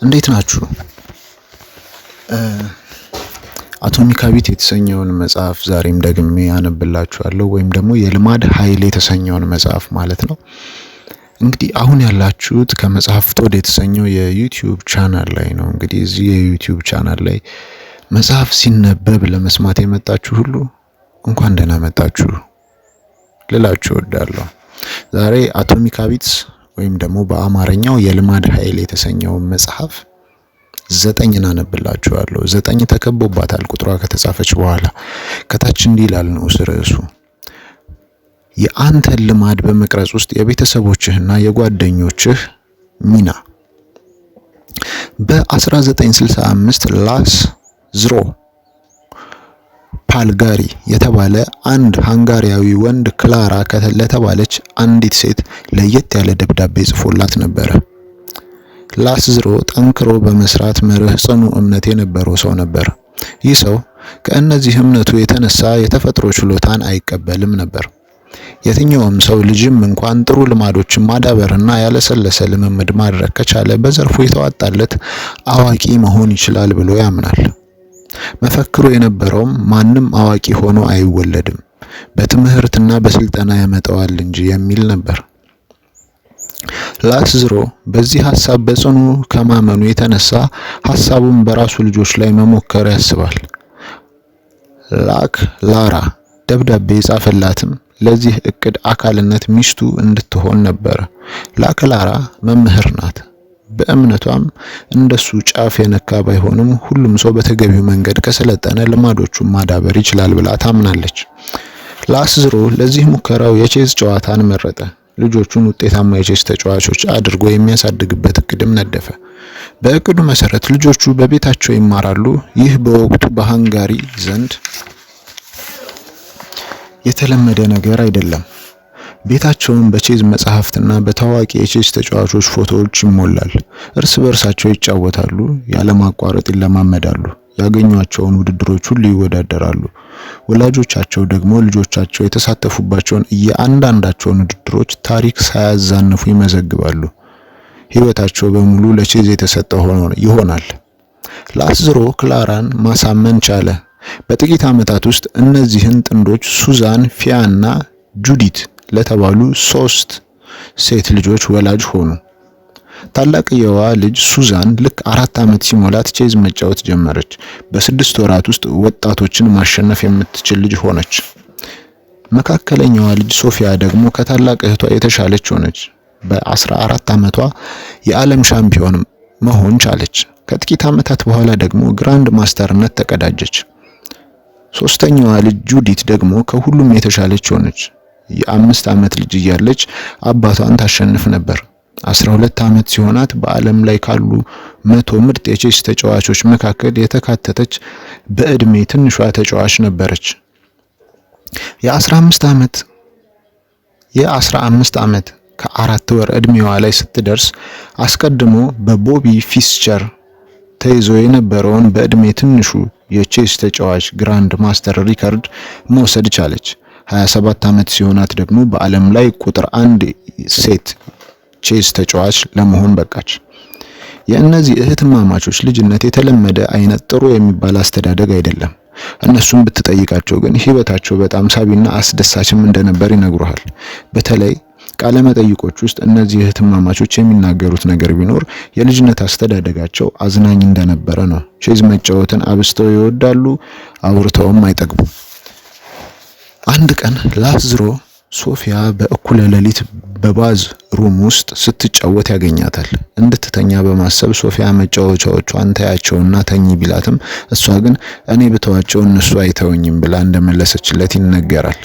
እንዴት ናችሁ? አቶሚክ ሃቢት የተሰኘውን መጽሐፍ ዛሬም ደግሜ አነብላችኋለሁ ወይም ደግሞ የልማድ ኃይል የተሰኘውን መጽሐፍ ማለት ነው። እንግዲህ አሁን ያላችሁት ከመጽሐፍት ወደ የተሰኘው የዩቲዩብ ቻናል ላይ ነው። እንግዲህ እዚህ የዩቲዩብ ቻናል ላይ መጽሐፍ ሲነበብ ለመስማት የመጣችሁ ሁሉ እንኳን ደህና መጣችሁ ልላችሁ እወዳለሁ። ዛሬ አቶሚክ ሃቢትስ ወይም ደግሞ በአማርኛው የልማድ ኃይል የተሰኘውን መጽሐፍ 9 አነብላችኋለሁ። 9 ተከቦባታል ቁጥሯ ከተጻፈች በኋላ ከታች እንዲህ ይላል ነው ርዕሱ። የአንተን ልማድ በመቅረጽ ውስጥ የቤተሰቦችህና የጓደኞችህ ሚና። በ1965 ላስ ዝሮ ፓልጋሪ የተባለ አንድ ሃንጋሪያዊ ወንድ ክላራ ለተባለች አንዲት ሴት ለየት ያለ ደብዳቤ ጽፎላት ነበረ። ላስዝሮ ጠንክሮ በመስራት መርህ ጽኑ እምነት የነበረው ሰው ነበር። ይህ ሰው ከእነዚህ እምነቱ የተነሳ የተፈጥሮ ችሎታን አይቀበልም ነበር። የትኛውም ሰው ልጅም እንኳን ጥሩ ልማዶችን ማዳበርና ያለሰለሰ ልምምድ ማድረግ ከቻለ በዘርፉ የተዋጣለት አዋቂ መሆን ይችላል ብሎ ያምናል። መፈክሩ የነበረውም ማንም አዋቂ ሆኖ አይወለድም፣ በትምህርትና በስልጠና ያመጣዋል እንጂ የሚል ነበር። ላስዝሮ በዚህ ሐሳብ በጽኑ ከማመኑ የተነሳ ሐሳቡን በራሱ ልጆች ላይ መሞከር ያስባል። ላራ ደብዳቤ የጻፈላትም ለዚህ እቅድ አካልነት ሚስቱ እንድትሆን ነበር። ላራ መምህር ናት። በእምነቷም እንደሱ ጫፍ የነካ ባይሆንም ሁሉም ሰው በተገቢው መንገድ ከሰለጠነ ልማዶቹን ማዳበር ይችላል ብላ ታምናለች። ላስዝሮ ለዚህ ሙከራው የቼዝ ጨዋታን መረጠ። ልጆቹን ውጤታማ የቼዝ ተጫዋቾች አድርጎ የሚያሳድግበት እቅድም ነደፈ። በእቅዱ መሰረት ልጆቹ በቤታቸው ይማራሉ። ይህ በወቅቱ በሃንጋሪ ዘንድ የተለመደ ነገር አይደለም። ቤታቸውን በቼዝ መጽሐፍትና በታዋቂ የቼዝ ተጫዋቾች ፎቶዎች ይሞላል። እርስ በርሳቸው ይጫወታሉ፣ ያለማቋረጥ ይለማመዳሉ፣ ያገኟቸውን ውድድሮች ሁሉ ይወዳደራሉ። ወላጆቻቸው ደግሞ ልጆቻቸው የተሳተፉባቸውን የአንዳንዳቸውን ውድድሮች ታሪክ ሳያዛንፉ ይመዘግባሉ። ሕይወታቸው በሙሉ ለቼዝ የተሰጠ ይሆናል። ላስዝሮ ክላራን ማሳመን ቻለ። በጥቂት ዓመታት ውስጥ እነዚህን ጥንዶች ሱዛን ፊያና ጁዲት ለተባሉ 3 ሴት ልጆች ወላጅ ሆኑ። ታላቅየዋ ልጅ ሱዛን ልክ 4 ዓመት ሲሞላት ቼዝ መጫወት ጀመረች። በ6 ወራት ውስጥ ወጣቶችን ማሸነፍ የምትችል ልጅ ሆነች። መካከለኛዋ ልጅ ሶፊያ ደግሞ ከታላቅ እህቷ የተሻለች ሆነች። በ14 ዓመቷ የዓለም ሻምፒዮን መሆን ቻለች። ከጥቂት ዓመታት በኋላ ደግሞ ግራንድ ማስተርነት ተቀዳጀች። ሶስተኛዋ ልጅ ጁዲት ደግሞ ከሁሉም የተሻለች ሆነች። የ5 ዓመት ልጅ እያለች አባቷን ታሸንፍ ነበር። 12 ዓመት ሲሆናት በዓለም ላይ ካሉ 100 ምርጥ የቼስ ተጫዋቾች መካከል የተካተተች በእድሜ ትንሿ ተጫዋች ነበረች። የ15 ዓመት ከ4 ወር እድሜዋ ላይ ስትደርስ አስቀድሞ በቦቢ ፊስቸር ተይዞ የነበረውን በእድሜ ትንሹ የቼስ ተጫዋች ግራንድ ማስተር ሪከርድ መውሰድ ቻለች። 27 ዓመት ሲሆናት ደግሞ በዓለም ላይ ቁጥር 1 ሴት ቼዝ ተጫዋች ለመሆን በቃች። የእነዚህ እህትማማቾች ልጅነት የተለመደ አይነት ጥሩ የሚባል አስተዳደግ አይደለም። እነሱም ብትጠይቃቸው ግን ህይወታቸው በጣም ሳቢና አስደሳችም እንደነበር ይነግሩሃል። በተለይ ቃለ መጠይቆች ውስጥ እነዚህ እህትማማቾች የሚናገሩት ነገር ቢኖር የልጅነት አስተዳደጋቸው አዝናኝ እንደነበረ ነው። ቼዝ መጫወትን አብስተው ይወዳሉ፣ አውርተውም አይጠግቡም። አንድ ቀን ላስዝሮ ሶፊያ በእኩለ ሌሊት በባዝ ሩም ውስጥ ስትጫወት ያገኛታል። እንድትተኛ በማሰብ ሶፊያ መጫወቻዎቿን ታያቸውና ተኚ ቢላትም እሷ ግን እኔ ብተዋቸው እነሱ አይተውኝም ብላ እንደመለሰችለት ይነገራል።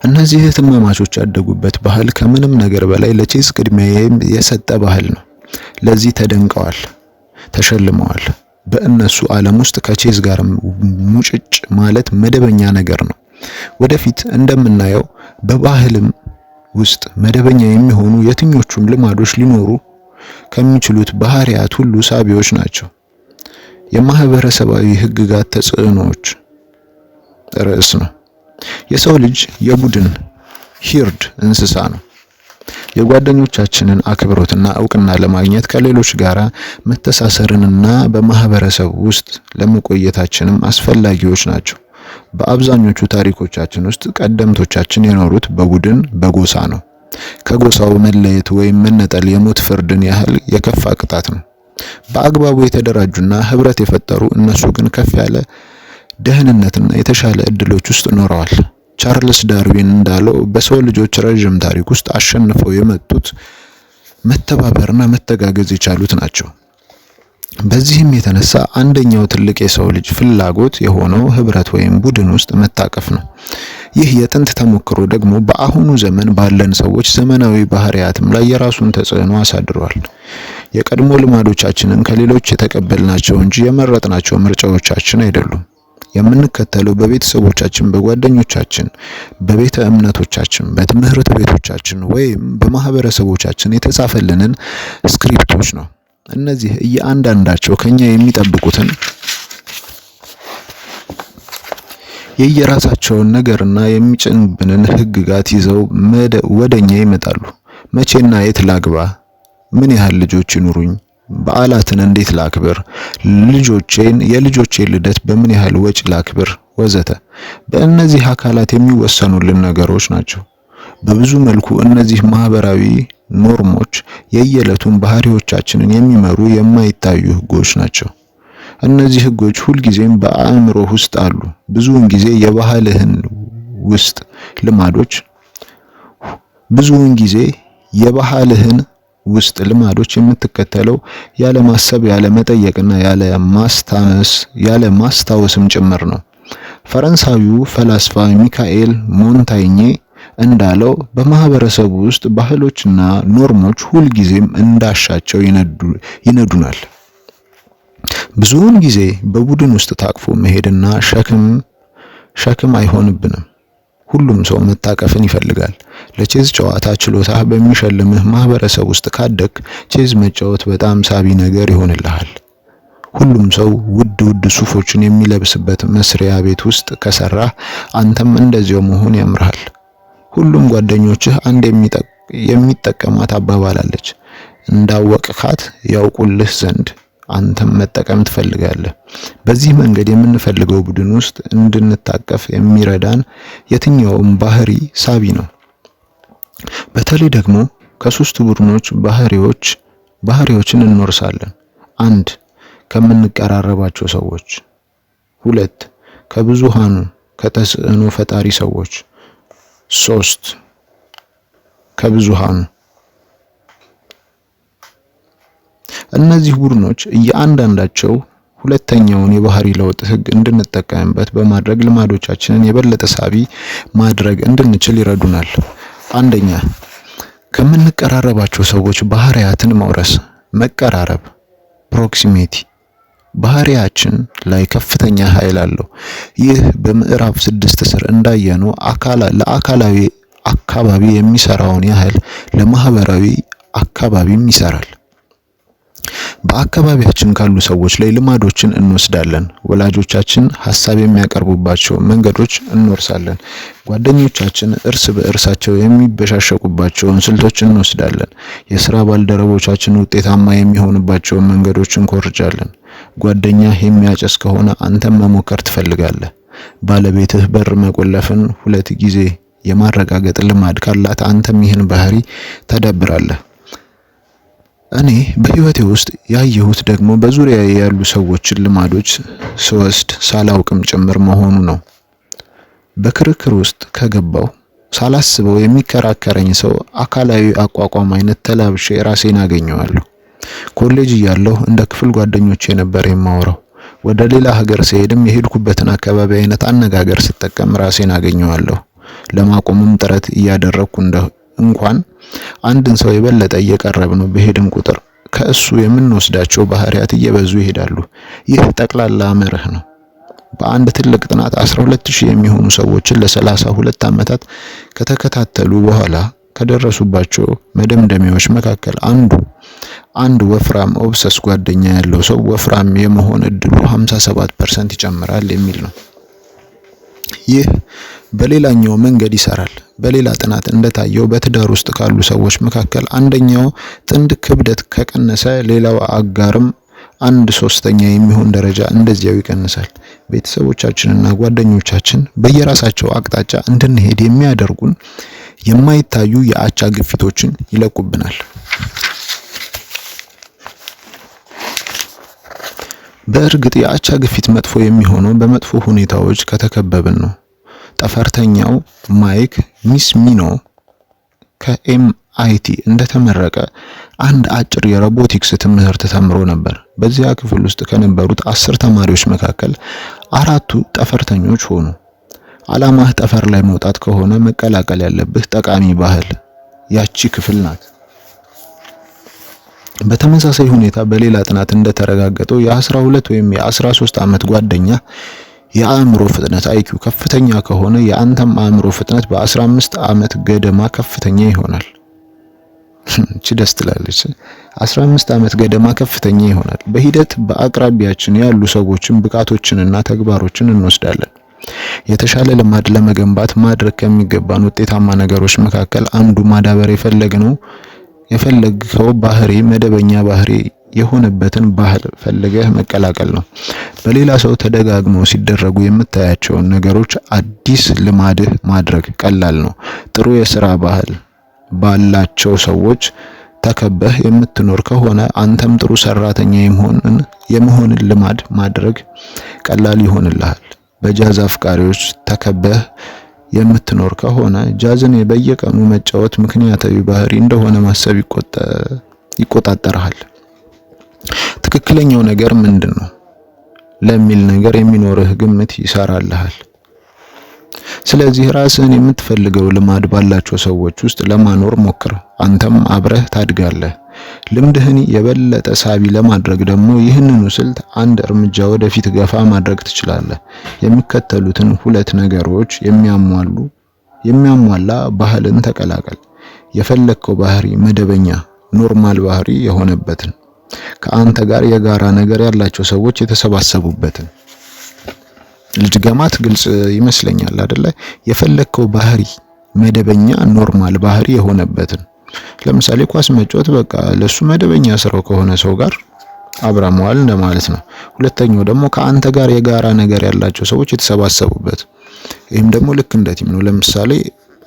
እነዚህ እህትማማቾች ያደጉበት ባህል ከምንም ነገር በላይ ለቼዝ ቅድሚያ የሰጠ ባህል ነው። ለዚህ ተደንቀዋል፣ ተሸልመዋል። በእነሱ ዓለም ውስጥ ከቼዝ ጋር ሙጭጭ ማለት መደበኛ ነገር ነው። ወደፊት እንደምናየው በባህልም ውስጥ መደበኛ የሚሆኑ የትኞቹም ልማዶች ሊኖሩ ከሚችሉት ባህሪያት ሁሉ ሳቢዎች ናቸው። የማህበረሰባዊ ህግጋት ተጽዕኖዎች ርዕስ ነው። የሰው ልጅ የቡድን ሂርድ እንስሳ ነው። የጓደኞቻችንን አክብሮትና እውቅና ለማግኘት ከሌሎች ጋር መተሳሰርንና በማህበረሰብ ውስጥ ለመቆየታችንም አስፈላጊዎች ናቸው። በአብዛኞቹ ታሪኮቻችን ውስጥ ቀደምቶቻችን የኖሩት በቡድን በጎሳ ነው። ከጎሳው መለየት ወይም መነጠል የሞት ፍርድን ያህል የከፋ ቅጣት ነው። በአግባቡ የተደራጁና ህብረት የፈጠሩ እነሱ ግን ከፍ ያለ ደህንነትና የተሻለ እድሎች ውስጥ ኖረዋል። ቻርልስ ዳርዊን እንዳለው በሰው ልጆች ረጅም ታሪክ ውስጥ አሸንፈው የመጡት መተባበርና መተጋገዝ የቻሉት ናቸው። በዚህም የተነሳ አንደኛው ትልቅ የሰው ልጅ ፍላጎት የሆነው ህብረት ወይም ቡድን ውስጥ መታቀፍ ነው። ይህ የጥንት ተሞክሮ ደግሞ በአሁኑ ዘመን ባለን ሰዎች ዘመናዊ ባህሪያትም ላይ የራሱን ተጽዕኖ አሳድሯል። የቀድሞ ልማዶቻችንን ከሌሎች የተቀበልናቸው እንጂ የመረጥናቸው ምርጫዎቻችን አይደሉም። የምንከተለው በቤተሰቦቻችን፣ በጓደኞቻችን፣ በቤተ እምነቶቻችን፣ በትምህርት ቤቶቻችን ወይም በማህበረሰቦቻችን የተጻፈልንን ስክሪፕቶች ነው። እነዚህ እያንዳንዳቸው ከኛ የሚጠብቁትን የየራሳቸውን ነገርና የሚጭንብንን ህግጋት ይዘው ወደኛ ይመጣሉ። መቼና የት ላግባ? ምን ያህል ልጆች ይኑሩኝ? በዓላትን እንዴት ላክብር? የልጆቼን ልደት በምን ያህል ወጪ ላክብር? ወዘተ። በእነዚህ አካላት የሚወሰኑልን ነገሮች ናቸው። በብዙ መልኩ እነዚህ ማህበራዊ ኖርሞች የየዕለቱን ባህሪዎቻችንን የሚመሩ የማይታዩ ህጎች ናቸው። እነዚህ ህጎች ሁልጊዜም በአእምሮ ውስጥ አሉ። ብዙውን ጊዜ የባህልህን ውስጥ ልማዶች የምትከተለው ያለ ማሰብ፣ ያለ መጠየቅና ያለ ማስታወስም ጭምር ነው። ፈረንሳዊው ፈላስፋ ሚካኤል ሞንታይኜ እንዳለው በማህበረሰቡ ውስጥ ባህሎችና ኖርሞች ሁልጊዜም እንዳሻቸው ይነዱናል። ብዙውን ጊዜ በቡድን ውስጥ ታቅፎ መሄድና ሸክም አይሆንብንም። ሁሉም ሰው መታቀፍን ይፈልጋል። ለቼዝ ጨዋታ ችሎታህ በሚሸልምህ ማህበረሰብ ውስጥ ካደግ ቼዝ መጫወት በጣም ሳቢ ነገር ይሆንልሃል። ሁሉም ሰው ውድ ሱፎችን የሚለብስበት መስሪያ ቤት ውስጥ ከሰራህ አንተም እንደዚያው መሆን ያምርሃል። ሁሉም ጓደኞችህ አንድ የሚጠቀማት አባባል አለች። እንዳወቅካት ያውቁልህ ዘንድ አንተም መጠቀም ትፈልጋለህ። በዚህ መንገድ የምንፈልገው ቡድን ውስጥ እንድንታቀፍ የሚረዳን የትኛውም ሳቢ ነው። በተለይ ደግሞ ከሶስቱ ቡድኖች ባህሪዎችን እንወርሳለን። 1 ከምንቀራረባቸው ሰዎች፣ 2 ከብዙሃኑ ከተጽዕኖ ፈጣሪ ሰዎች፣ 3 ከብዙሃኑ። እነዚህ ቡድኖች እያንዳንዳቸው ሁለተኛውን የባህሪ ለውጥ ህግ እንድንጠቀምበት በማድረግ ልማዶቻችንን የበለጠ ሳቢ ማድረግ እንድንችል ይረዱናል። 1ኛ ከምንቀራረባቸው ሰዎች ባህሪያትን መውረስ። መቀራረብ ፕሮክሲሚቲ ባህሪያችን ላይ ከፍተኛ ኃይል አለው። ይህ በምዕራፍ 6 ስር እንዳየነው ለአካላዊ አካባቢ የሚሰራውን ያህል ለማህበራዊ አካባቢም ይሰራል። በአካባቢያችን ካሉ ሰዎች ላይ ልማዶችን እንወስዳለን። ወላጆቻችን ሐሳብ የሚያቀርቡባቸው መንገዶች እንወርሳለን። ጓደኞቻችን እርስ በእርሳቸው የሚበሻሸቁባቸውን ስልቶች እንወስዳለን። የሥራ ባልደረቦቻችን ውጤታማ የሚሆኑባቸውን መንገዶች እንኮርጃለን። ጓደኛህ የሚያጨስ ከሆነ አንተም መሞከር ትፈልጋለህ። ባለቤትህ በር መቆለፍን 2 ጊዜ የማረጋገጥ ልማድ ካላት አንተም ይህን ባህሪ ተዳብራለህ። እኔ በህይወቴ ውስጥ ያየሁት ደግሞ በዙሪያዬ ያሉ ሰዎችን ልማዶች ስወስድ ሳላውቅም ጭምር መሆኑ ነው። በክርክር ውስጥ ከገባው ሳላስበው የሚከራከረኝ ሰው አካላዊ አቋቋም አይነት ተላብሼ ራሴን አገኘዋለሁ። ኮሌጅ እያለሁ እንደ ክፍል ጓደኞቼ ነበር የማወራው። ወደ ሌላ ሀገር ስሄድም የሄድኩበትን አካባቢ አይነት አነጋገር ስጠቀም ራሴን አገኘዋለሁ። ለማቆምም ጥረት እያደረኩ እንኳን አንድን ሰው የበለጠ እየቀረብነው በሄድን ቁጥር ከእሱ የምንወስዳቸው ባህሪያት እየበዙ ይሄዳሉ። ይህ ጠቅላላ መርህ ነው። በአንድ ትልቅ ጥናት 12000 የሚሆኑ ሰዎችን ለ32 ዓመታት ከተከታተሉ በኋላ ከደረሱባቸው መደምደሚያዎች መካከል አንድ ወፍራም ኦብሰስ ጓደኛ ያለው ሰው ወፍራም የመሆን እድሉ 57% ይጨምራል የሚል ነው። ይህ በሌላኛው መንገድ ይሰራል። በሌላ ጥናት እንደታየው በትዳር ውስጥ ካሉ ሰዎች መካከል አንደኛው ጥንድ ክብደት ከቀነሰ ሌላው አጋርም 1/3 የሚሆን ደረጃ እንደዚያው ይቀንሳል። ቤተሰቦቻችንና ጓደኞቻችን በየራሳቸው አቅጣጫ እንድንሄድ የሚያደርጉን የማይታዩ የአቻ ግፊቶችን ይለቁብናል። በእርግጥ የአቻ ግፊት መጥፎ የሚሆነው በመጥፎ ሁኔታዎች ከተከበብን ነው። ጠፈርተኛው ማይክ ሚስሚኖ ከኤምአይቲ እንደተመረቀ አንድ አጭር የሮቦቲክስ ትምህርት ተምሮ ነበር። በዚያ ክፍል ውስጥ ከነበሩት 10 ተማሪዎች መካከል 4ቱ ጠፈርተኞች ሆኑ። ዓላማህ ጠፈር ላይ መውጣት ከሆነ መቀላቀል ያለብህ ጠቃሚ ባህል ያቺ ክፍል ናት። በተመሳሳይ ሁኔታ በሌላ ጥናት እንደተረጋገጠው የ12 ወይም የ13 ዓመት ጓደኛ የአእምሮ ፍጥነት አይኪው ከፍተኛ ከሆነ የአንተም አእምሮ ፍጥነት በ15 ዓመት ገደማ ከፍተኛ ይሆናል። እቺ ደስ ትላለች። 15 ዓመት ገደማ ከፍተኛ ይሆናል። በሂደት በአቅራቢያችን ያሉ ሰዎችን ብቃቶችንና ተግባሮችን እንወስዳለን። የተሻለ ልማድ ለመገንባት ማድረግ ከሚገባን ውጤታማ ነገሮች መካከል አንዱ ማዳበር የፈለግከው ባህሪ መደበኛ ባህሪ የሆነበትን ባህል ፈልገህ መቀላቀል ነው። በሌላ ሰው ተደጋግመው ሲደረጉ የምታያቸውን ነገሮች አዲስ ልማድህ ማድረግ ቀላል ነው። ጥሩ የሥራ ባህል ባላቸው ሰዎች ተከበህ የምትኖር ከሆነ አንተም ጥሩ ሰራተኛ የመሆንን ልማድ ማድረግ ቀላል ይሆንልሃል። በጃዝ አፍቃሪዎች ተከበህ የምትኖር ከሆነ ጃዝን በየቀኑ መጫወት ምክንያታዊ ባህሪ እንደሆነ ማሰብ ይቆጣጠርሃል። ትክክለኛው ነገር ምንድነው ለሚል ነገር የሚኖርህ ግምት ይሰራልሃል። ስለዚህ ራስህን የምትፈልገው ልማድ ባላቸው ሰዎች ውስጥ ለማኖር ሞክር። አንተም አብረህ ታድጋለህ። ልምድህን የበለጠ ሳቢ ለማድረግ ደግሞ ይህንኑ ስልት አንድ እርምጃ ወደፊት ገፋ ማድረግ ትችላለህ። የሚከተሉትን 2 ነገሮች የሚያሟላ ባህልን ተቀላቀል። የፈለግከው ባህሪ መደበኛ ኖርማል ባህሪ የሆነበትን፣ ከአንተ ጋር የጋራ ነገር ያላቸው ሰዎች የተሰባሰቡበትን። ልጅገማት ግልጽ ይመስለኛል አይደለ? የፈለግከው ባህሪ መደበኛ ኖርማል ባህሪ የሆነበትን። ለምሳሌ ኳስ መጫወት በቃ ለሱ መደበኛ ስራው ከሆነ ሰው ጋር አብራ መዋል እንደማለት ነው። ሁለተኛው ደግሞ ከአንተ ጋር የጋራ ነገር ያላቸው ሰዎች የተሰባሰቡበት። ይህም ደግሞ ልክ እንደ ቲም ነው። ለምሳሌ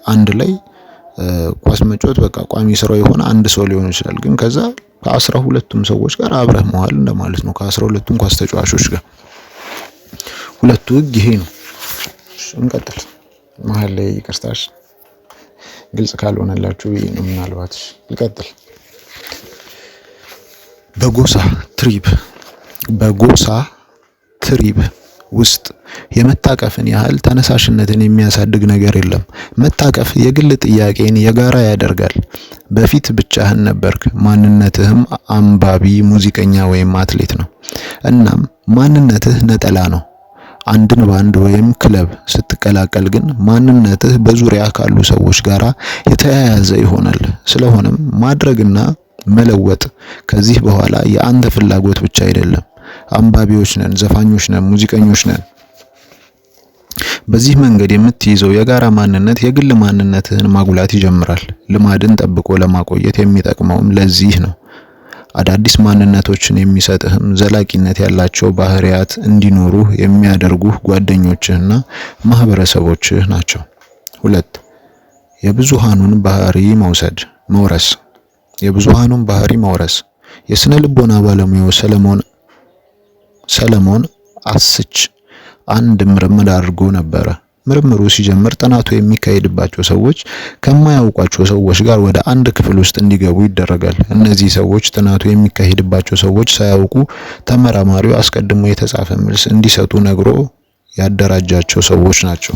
አንድ ላይ ኳስ መጫወት በቃ ቋሚ ስራው የሆነ አንድ ሰው ሊሆን ይችላል። ግን ከዛ ከ12ቱም ሰዎች ጋር አብረህ መዋል እንደማለት ነው። ከ12ቱም ኳስ ተጫዋቾች ጋር ሁለቱ ህግ ይሄ ነው። እንቀጥል። መሀል ላይ ይቅርታሽ ግልጽ ካልሆነላችሁ ነው ምናልባት ይቀጥል። በጎሳ ትሪብ ውስጥ የመታቀፍን ያህል ተነሳሽነትን የሚያሳድግ ነገር የለም። መታቀፍ የግል ጥያቄን የጋራ ያደርጋል። በፊት ብቻህን ነበርክ፣ ማንነትህም አንባቢ፣ ሙዚቀኛ ወይም አትሌት ነው። እናም ማንነትህ ነጠላ ነው። አንድን ባንድ ወይም ክለብ ስትቀላቀል ግን ማንነትህ በዙሪያ ካሉ ሰዎች ጋር የተያያዘ ይሆናል። ስለሆነም ማድረግና መለወጥ ከዚህ በኋላ የአንተ ፍላጎት ብቻ አይደለም። አንባቢዎች ነን፣ ዘፋኞች ነን፣ ሙዚቀኞች ነን። በዚህ መንገድ የምትይዘው የጋራ ማንነት የግል ማንነትህን ማጉላት ይጀምራል። ልማድን ጠብቆ ለማቆየት የሚጠቅመውም ለዚህ ነው። አዳዲስ ማንነቶችን የሚሰጥህም ዘላቂነት ያላቸው ባህሪያት እንዲኖሩህ የሚያደርጉህ ጓደኞችህና ማህበረሰቦችህ ናቸው። 2 የብዙሃኑን ባህሪ መውረስ። የስነ ልቦና ባለሙያው ሰለሞን አስች አንድ ምርምር አድርጎ ነበረ። ምርምሩ ሲጀምር ጥናቱ የሚካሄድባቸው ሰዎች ከማያውቋቸው ሰዎች ጋር ወደ አንድ ክፍል ውስጥ እንዲገቡ ይደረጋል። እነዚህ ሰዎች ጥናቱ የሚካሄድባቸው ሰዎች ሳያውቁ ተመራማሪው አስቀድሞ የተጻፈ መልስ እንዲሰጡ ነግሮ ያደራጃቸው ሰዎች ናቸው።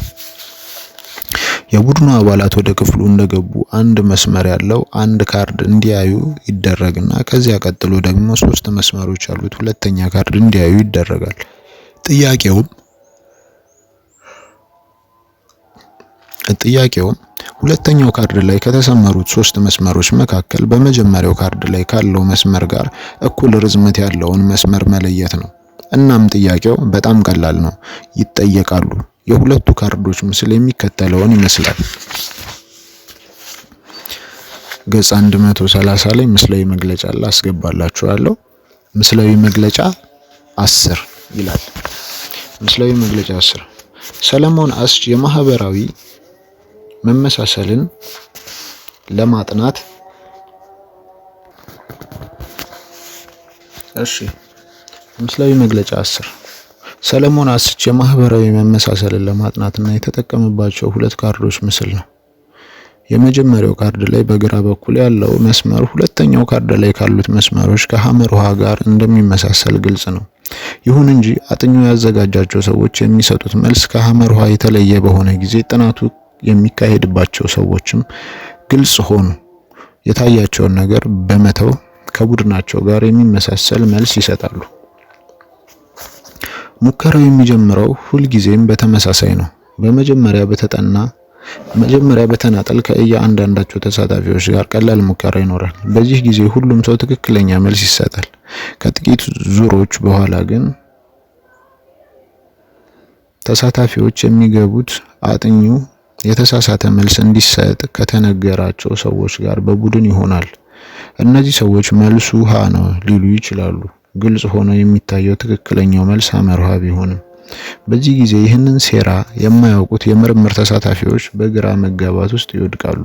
የቡድኑ አባላት ወደ ክፍሉ እንደገቡ አንድ መስመር ያለው አንድ ካርድ እንዲያዩ ይደረግና ከዚያ ቀጥሎ ደግሞ 3 መስመሮች ያሉት ሁለተኛ ካርድ እንዲያዩ ይደረጋል። ጥያቄውም ሁለተኛው ካርድ ላይ ከተሰመሩት 3 መስመሮች መካከል በመጀመሪያው ካርድ ላይ ካለው መስመር ጋር እኩል ርዝመት ያለውን መስመር መለየት ነው። እናም ጥያቄው በጣም ቀላል ነው። ይጠየቃሉ። የሁለቱ ካርዶች ምስል የሚከተለውን ይመስላል። ገጽ 130 ላይ ምስላዊ መግለጫ አስገባላችኋለሁ። ምስላዊ መግለጫ 10 ይላል። ምስላዊ መግለጫ 10 ሰለሞን አስች የማህበራዊ መመሳሰልን ለማጥናት ምስላዊ መግለጫ 10 ሰለሞን አስች የማህበራዊ መመሳሰልን ለማጥናትና የተጠቀመባቸው ሁለት ካርዶች ምስል ነው። የመጀመሪያው ካርድ ላይ በግራ በኩል ያለው መስመር ሁለተኛው ካርድ ላይ ካሉት መስመሮች ከሐመር ውሃ ጋር እንደሚመሳሰል ግልጽ ነው። ይሁን እንጂ አጥኚው ያዘጋጃቸው ሰዎች የሚሰጡት መልስ ከሐመር ውሃ የተለየ በሆነ ጊዜ ጥናቱ የሚካሄድባቸው ሰዎችም ግልጽ ሆኑ የታያቸውን ነገር በመተው ከቡድናቸው ጋር የሚመሳሰል መልስ ይሰጣሉ። ሙከራው የሚጀምረው ሁልጊዜም በተመሳሳይ ነው። መጀመሪያ በተናጠል ከእያንዳንዳቸው ተሳታፊዎች ጋር ቀላል ሙከራ ይኖራል። በዚህ ጊዜ ሁሉም ሰው ትክክለኛ መልስ ይሰጣል። ከጥቂት ዙሮች በኋላ ግን ተሳታፊዎች የሚገቡት አጥኚው የተሳሳተ መልስ እንዲሰጥ ከተነገራቸው ሰዎች ጋር በቡድን ይሆናል። እነዚህ ሰዎች መልሱ ሀ ነው ሊሉ ይችላሉ። ግልጽ ሆኖ የሚታየው ትክክለኛው መልስ ሐመር ውሃ ቢሆንም በዚህ ጊዜ ይህንን ሴራ የማያውቁት የምርምር ተሳታፊዎች በግራ መጋባት ውስጥ ይወድቃሉ።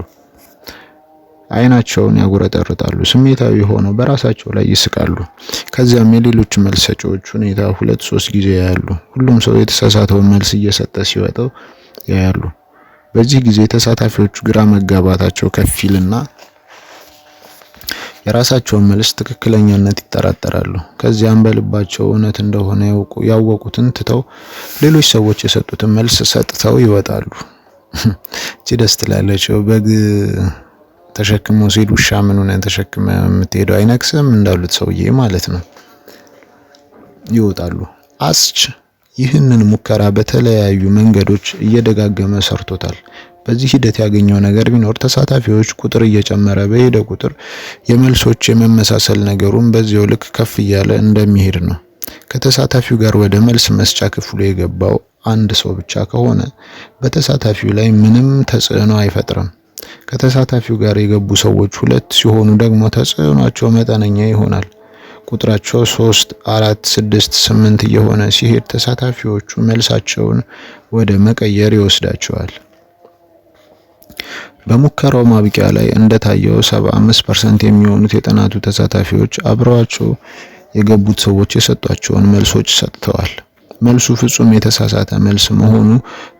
አይናቸውን ያጉረጠርጣሉ፣ ስሜታዊ ሆነው በራሳቸው ላይ ይስቃሉ። ከዚያም የሌሎች መልስ ሰጪዎች ሁኔታ 2-3 ጊዜ ያያሉ። ሁሉም ሰው የተሳሳተውን መልስ እየሰጠ ሲወጣው ያያሉ። በዚህ ጊዜ ተሳታፊዎቹ ግራ መጋባታቸው ከፊልና የራሳቸውን መልስ ትክክለኛነት ይጠራጠራሉ። ከዚያም በልባቸው እውነት እንደሆነ ያወቁትን ትተው ሌሎች ሰዎች የሰጡትን መልስ ሰጥተው ይወጣሉ። እቺ ደስ ትላለች። በግ ተሸክሞ ሲሄድ ውሻ ምኑን ተሸክመ የምትሄደው አይነክስም እንዳሉት ሰውዬ ማለት ነው። ይወጣሉ። አስች ይህንን ሙከራ በተለያዩ መንገዶች እየደጋገመ ሰርቶታል። በዚህ ሂደት ያገኘው ነገር ቢኖር ተሳታፊዎች ቁጥር እየጨመረ በሄደ ቁጥር የመልሶች የመመሳሰል ነገሩን በዚያው ልክ ከፍ እያለ እንደሚሄድ ነው። ከተሳታፊው ጋር ወደ መልስ መስጫ ክፍሉ የገባው አንድ ሰው ብቻ ከሆነ በተሳታፊው ላይ ምንም ተጽዕኖ አይፈጥርም። ከተሳታፊው ጋር የገቡ ሰዎች 2 ሲሆኑ ደግሞ ተጽዕኗቸው መጠነኛ ይሆናል። ቁጥራቸው 3፣ 4፣ 6፣ 8 እየሆነ ሲሄድ ተሳታፊዎቹ መልሳቸውን ወደ መቀየር ይወስዳቸዋል። በሙከራው ማብቂያ ላይ እንደታየው 75% የሚሆኑት የጥናቱ ተሳታፊዎች አብረዋቸው የገቡት ሰዎች የሰጧቸውን መልሶች ሰጥተዋል። መልሱ ፍጹም የተሳሳተ መልስ መሆኑ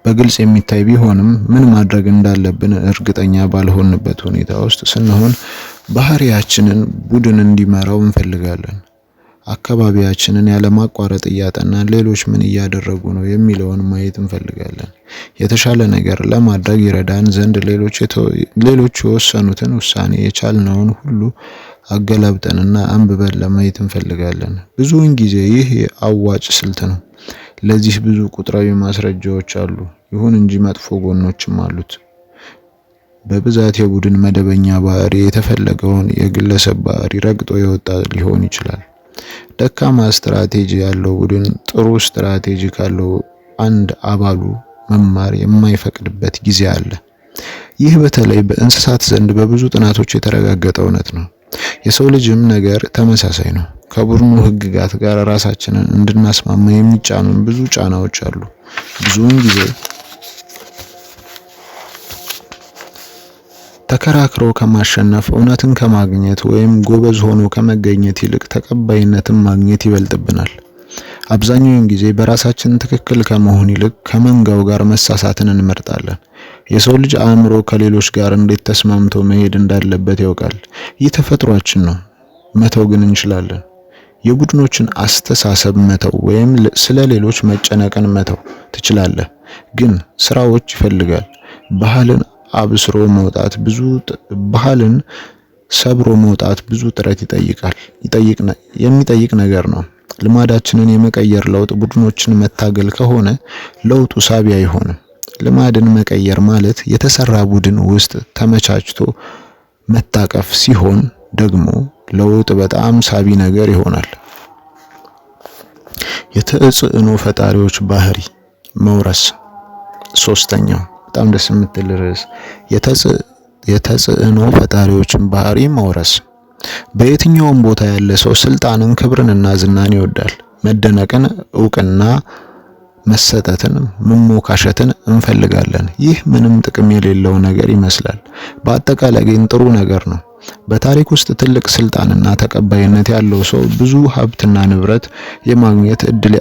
በግልጽ የሚታይ ቢሆንም ምን ማድረግ እንዳለብን እርግጠኛ ባልሆንበት ሁኔታ ውስጥ ስንሆን ባህሪያችንን ቡድን እንዲመራው እንፈልጋለን። አካባቢያችንን ያለማቋረጥ እያጠናን ሌሎች ምን እያደረጉ ነው የሚለውን ማየት እንፈልጋለን። የተሻለ ነገር ለማድረግ ይረዳን ዘንድ ሌሎች የወሰኑትን ውሳኔ የቻልነውን ሁሉ አገላብጠንና አንብበን ለማየት እንፈልጋለን። ብዙውን ጊዜ ይህ አዋጭ ስልት ነው። ለዚህ ብዙ ቁጥራዊ ማስረጃዎች አሉ። ይሁን እንጂ መጥፎ ጎኖችም አሉት። በብዛት የቡድን መደበኛ ባህሪ የተፈለገውን የግለሰብ ባህሪ ረግጦ የወጣ ሊሆን ይችላል። ደካማ ስትራቴጂ ያለው ቡድን ጥሩ ስትራቴጂ ካለው አንድ አባሉ መማር የማይፈቅድበት ጊዜ አለ። ይህ በተለይ በእንስሳት ዘንድ በብዙ ጥናቶች የተረጋገጠ እውነት ነው። የሰው ልጅም ነገር ተመሳሳይ ነው። ከቡድኑ ህግጋት ጋር ራሳችንን እንድናስማማ የሚጫኑን ብዙ ጫናዎች አሉ። ብዙውን ጊዜ ተከራክሮ ከማሸነፍ እውነትን ከማግኘት ወይም ጎበዝ ሆኖ ከመገኘት ይልቅ ተቀባይነትን ማግኘት ይበልጥብናል። አብዛኛውን ጊዜ በራሳችን ትክክል ከመሆን ይልቅ ከመንጋው ጋር መሳሳትን እንመርጣለን። የሰው ልጅ አእምሮ ከሌሎች ጋር እንዴት ተስማምቶ መሄድ እንዳለበት ያውቃል። ይህ ተፈጥሯችን ነው። መተው ግን እንችላለን። የቡድኖችን አስተሳሰብ መተው ወይም ስለ ሌሎች መጨነቅን መተው ትችላለህ፣ ግን ስራዎች ይፈልጋል። ባህልን ሰብሮ መውጣት ብዙ ጥረት የሚጠይቅ ነገር ነው። ልማዳችንን የመቀየር ለውጥ ቡድኖችን መታገል ከሆነ ለውጡ ሳቢ አይሆንም። ልማድን መቀየር ማለት የተሰራ ቡድን ውስጥ ተመቻችቶ መታቀፍ ሲሆን ደግሞ ለውጥ በጣም ሳቢ ነገር ይሆናል። የተጽዕኖ ፈጣሪዎች ባህሪ መውረስ ሶስተኛው በጣም ደስ የምትል ርዕስ የተጽዕኖ ፈጣሪዎችን ባህሪ መውረስ። በየትኛውም ቦታ ያለ ሰው ስልጣንን፣ ክብርንና ዝናን ይወዳል። መደነቅን፣ እውቅና መሰጠትን፣ መሞካሸትን እንፈልጋለን። ይህ ምንም ጥቅም የሌለው ነገር ይመስላል፣ በአጠቃላይ ግን ጥሩ ነገር ነው። በታሪክ ውስጥ ትልቅ ስልጣንና ተቀባይነት ያለው ሰው ብዙ ሀብትና ንብረት የማግኘት እድል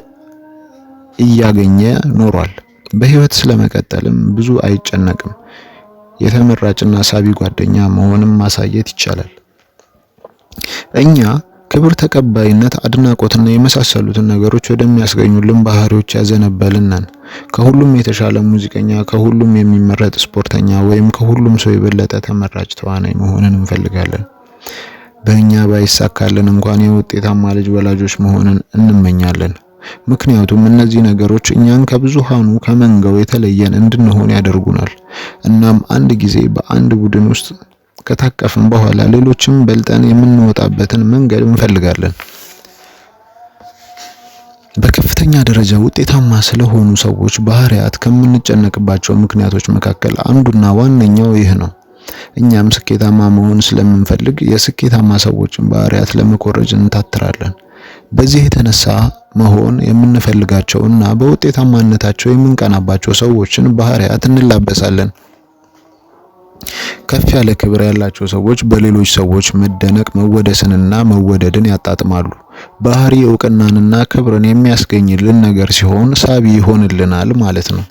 እያገኘ ኖሯል። በህይወት ስለመቀጠልም ብዙ አይጨነቅም። የተመራጭና ሳቢ ጓደኛ መሆንም ማሳየት ይቻላል። እኛ ክብር፣ ተቀባይነት፣ አድናቆትና የመሳሰሉትን ነገሮች ወደሚያስገኙልን ባህሪዎች ያዘነበልን ነን። ከሁሉም የተሻለ ሙዚቀኛ፣ ከሁሉም የሚመረጥ ስፖርተኛ ወይም ከሁሉም ሰው የበለጠ ተመራጭ ተዋናይ መሆንን እንፈልጋለን። በእኛ ባይሳካልን እንኳን የውጤታማ ልጅ ወላጆች መሆንን እንመኛለን። ምክንያቱም እነዚህ ነገሮች እኛን ከብዙሃኑ ከመንጋው የተለየን እንድንሆን ያደርጉናል። እናም አንድ ጊዜ በአንድ ቡድን ውስጥ ከታቀፍን በኋላ ሌሎችም በልጠን የምንወጣበትን መንገድ እንፈልጋለን። በከፍተኛ ደረጃ ውጤታማ ስለሆኑ ሰዎች ባህሪያት ከምንጨነቅባቸው ምክንያቶች መካከል አንዱና ዋነኛው ይህ ነው። እኛም ስኬታማ መሆን ስለምንፈልግ የስኬታማ ሰዎችን ባህሪያት ለመኮረጅ እንታትራለን። በዚህ የተነሳ መሆን የምንፈልጋቸው እና በውጤታማነታቸው የምንቀናባቸው ሰዎችን ባህሪያት እንላበሳለን። ከፍ ያለ ክብር ያላቸው ሰዎች በሌሎች ሰዎች መደነቅ፣ መወደስንና መወደድን ያጣጥማሉ። ባህሪ እውቅናንና ክብርን የሚያስገኝልን ነገር ሲሆን ሳቢ ይሆንልናል ማለት ነው።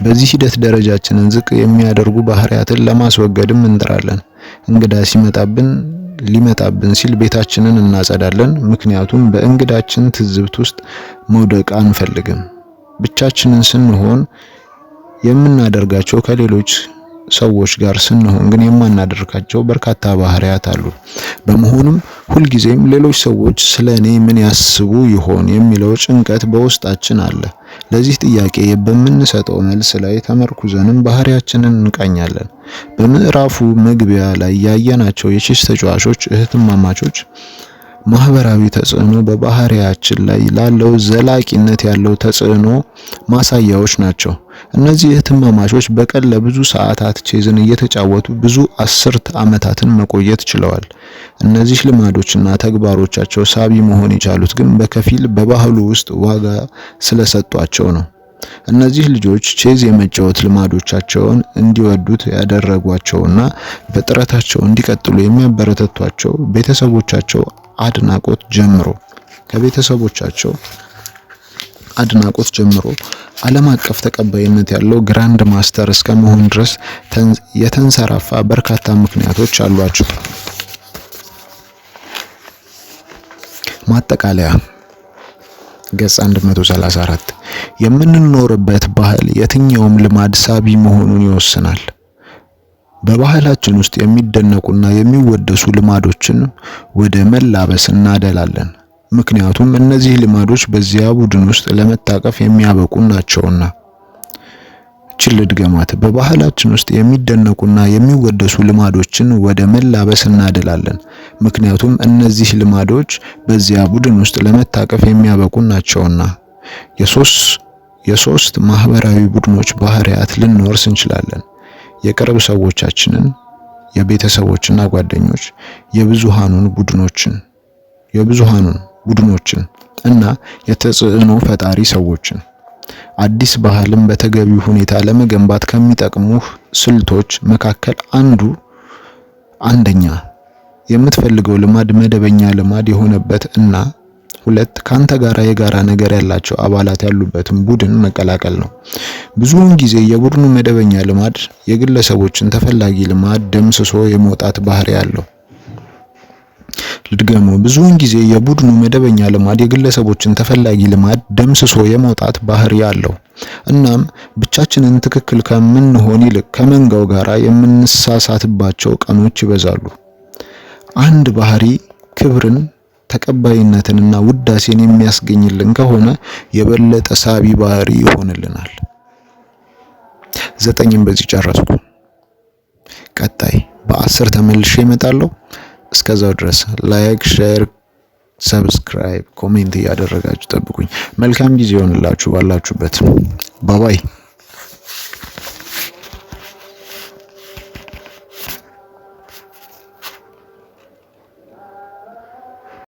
በዚህ ሂደት ደረጃችንን ዝቅ የሚያደርጉ ባህሪያትን ለማስወገድም እንጥራለን። እንግዳ ሊመጣብን ሲል ቤታችንን እናጸዳለን፣ ምክንያቱም በእንግዳችን ትዝብት ውስጥ መውደቅ አንፈልግም። ብቻችንን ስንሆን የምናደርጋቸው ከሌሎች ሰዎች ጋር ስንሆን ግን የማናደርጋቸው በርካታ ባህሪያት አሉ። በመሆኑም ሁልጊዜም ሌሎች ሰዎች ስለኔ ምን ያስቡ ይሆን የሚለው ጭንቀት በውስጣችን አለ። ለዚህ ጥያቄ በምንሰጠው መልስ ላይ ተመርኩዘንም ባህሪያችንን እንቃኛለን። በምዕራፉ መግቢያ ላይ ያየናቸው የቼስ ተጫዋቾች እህትማማቾች ማህበራዊ ተጽዕኖ በባህሪያችን ላይ ላለው ዘላቂነት ያለው ተጽዕኖ ማሳያዎች ናቸው። እነዚህ እህትማማቾች በቀን ለብዙ ሰዓታት ቼዝን እየተጫወቱ ብዙ አስርት ዓመታትን መቆየት ችለዋል። እነዚህ ልማዶችና ተግባሮቻቸው ሳቢ መሆን የቻሉት ግን በከፊል በባህሉ ውስጥ ዋጋ ስለሰጧቸው ነው። እነዚህ ልጆች ቼዝ የመጫወት ልማዶቻቸውን እንዲወዱት ያደረጓቸውና በጥረታቸው እንዲቀጥሉ የሚያበረታቷቸው ከቤተሰቦቻቸው አድናቆት ጀምሮ ዓለም አቀፍ ተቀባይነት ያለው ግራንድ ማስተር እስከ መሆን ድረስ የተንሰራፋ በርካታ ምክንያቶች አሏቸው። ማጠቃለያ ገጽ 134 የምንኖርበት ባህል የትኛውም ልማድ ሳቢ መሆኑን ይወስናል። በባህላችን ውስጥ የሚደነቁና የሚወደሱ ልማዶችን ወደ መላበስ እናደላለን። ምክንያቱም እነዚህ ልማዶች በዚያ ቡድን ውስጥ ለመታቀፍ የሚያበቁ ናቸውና። ልድገማት። በባህላችን ውስጥ የሚደነቁና የሚወደሱ ልማዶችን ወደ መላበስ እናደላለን። ምክንያቱም እነዚህ ልማዶች በዚያ ቡድን ውስጥ ለመታቀፍ የሚያበቁ ናቸውና። የሶስት ማህበራዊ ቡድኖች ባህሪያት ልንወርስ እንችላለን። የቅርብ ሰዎቻችንን፣ የቤተሰቦችና ጓደኞች፣ የብዙሃኑን ቡድኖችን እና የተጽዕኖ ፈጣሪ ሰዎችን። አዲስ ባህልን በተገቢው ሁኔታ ለመገንባት ከሚጠቅሙህ ስልቶች መካከል አንደኛ የምትፈልገው ልማድ መደበኛ ልማድ የሆነበት እና 2 ካንተ ጋራ የጋራ ነገር ያላቸው አባላት ያሉበትን ቡድን መቀላቀል ነው። ብዙውን ጊዜ የቡድኑ መደበኛ ልማድ የግለሰቦችን ተፈላጊ ልማድ ደምስሶ የመውጣት ባህሪ ያለው። ብዙውን ጊዜ የቡድኑ መደበኛ ልማድ የግለሰቦችን ተፈላጊ ልማድ ደምስሶ የመውጣት ባህሪ ያለው። እናም ብቻችንን ትክክል ከምንሆን ይልቅ ከመንጋው ጋራ የምንሳሳትባቸው ቀኖች ይበዛሉ። አንድ ባህሪ ክብርን፣ ተቀባይነትንና ውዳሴን የሚያስገኝልን ከሆነ የበለጠ ሳቢ ባህሪ ይሆንልናል። 9ን በዚህ ጨረስኩ። ቀጣይ በ10 ተመልሼ እመጣለሁ። እስከዛው ድረስ ላይክ፣ ሼር፣ ሰብስክራይብ፣ ኮሜንት እያደረጋችሁ ጠብቁኝ። መልካም ጊዜ ይሆንላችሁ ባላችሁበት። ባባይ